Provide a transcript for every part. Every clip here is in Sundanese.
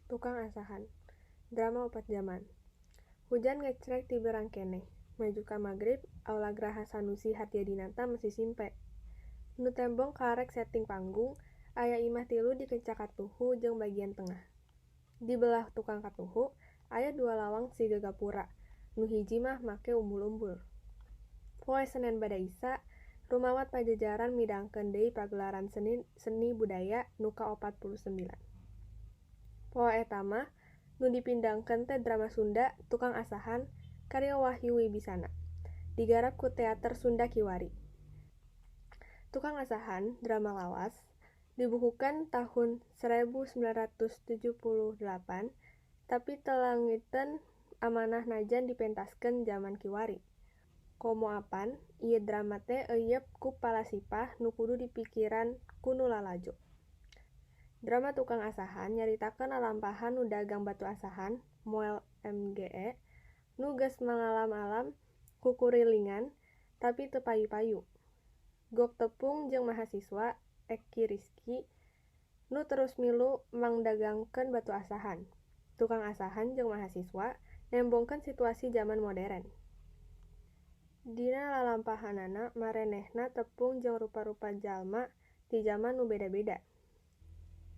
Tukang asahan. Drama 4 zaman. Hujan ngecrek ti berang keneh. Maju ka magrib, aula Graha Sanusi Harjadinata masih simpe. Nu tembong karek setting panggung, aya imah tilu di kencak katuhu jeung bagian tengah. Di belah tukang katuhu, aya 2 lawang si gagapura. Nu hiji mah make umbul-umbul. Poe Senen bada Isa, rumawat pajajaran midangkeun deui pagelaran seni budaya nu ka-49. Poe eta mah nu dipindangkeun teh drama Sunda Tukang Asahan karya Wahyu Wibisana. Digarap ku Teater Sunda Kiwari. Tukang Asahan, drama lawas, dibukukan tahun 1978, tapi telangiteun amanah najan dipentaskeun zaman Kiwari. Komoapan, ieu drama teh euyeup ku palasipah nu kudu dipikiran ku nu lalajo. Drama Tukang Asahan nyaritakeun lalampahan nu dagang batu asahan, moel MGE, nu geus mangalam-alam ku kurilingan, tapi teu payu-payu. Gok tepung jeung mahasiswa, Eki Rizky, nu terus milu mangdagangkeun batu asahan. Tukang asahan jeung mahasiswa nembongkeun situasi zaman modern. Dina lalampahanana marenehna tepung jeung rupa-rupa jalma ti zaman nu beda-beda.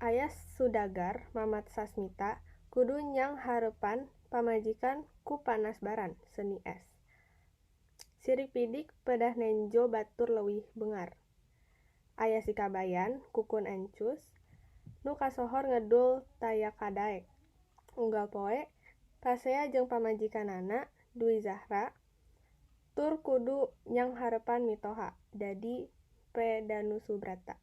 Aya sudagar Mamat Sasmita kudu nyang hareupan pamajikan ku Panasbaran, seni es. Sirik pidik pedah nenjo batur leuwih beungar. Aya si Kabayan, Kukun Encus, nu kasohor ngedul Tayakadaek. Unggal poe, Pasea jeung pamajikanana, Dwi Zahra, tur kudu nyang hareupan Mitoha, dadi Pedanusubrata.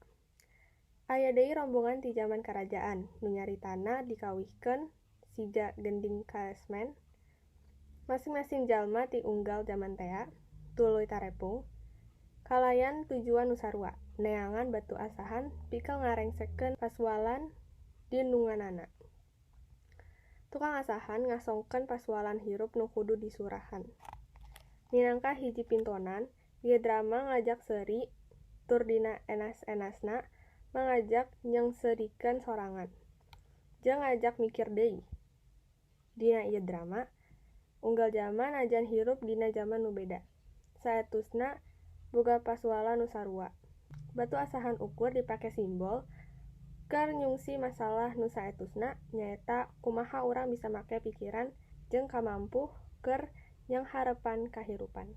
Aya deui rombongan ti zaman karajaan, nu nyaritana dikawihkeun Sija Gending Kasmen. Masing-masing jalma ti unggal zaman tea, tuluy tarepung, kalayan tujuan nu sarua, neangan batu asahan pikeun ngarengsekeun pasualan di nunganana. Tukang asahan ngasongkeun pasualan hirup nu kudu disurahan. Minangka hiji pintonan, ieu drama ngajak seuri, tur dina enas-enasna mangajak nyengseurikeun sorangan, jeung ngajak mikir deui. Dina ieu drama, unggal jalma najan hirup dina zaman nu beda. Saetusna boga pasualan nu sarua. Batu asahan ukur dipake simbol keur nyungsi masalah nu saetusna, nyaeta kumaha urang bisa make pikiran jeung kamampuh keur nyanghareupan kahirupan.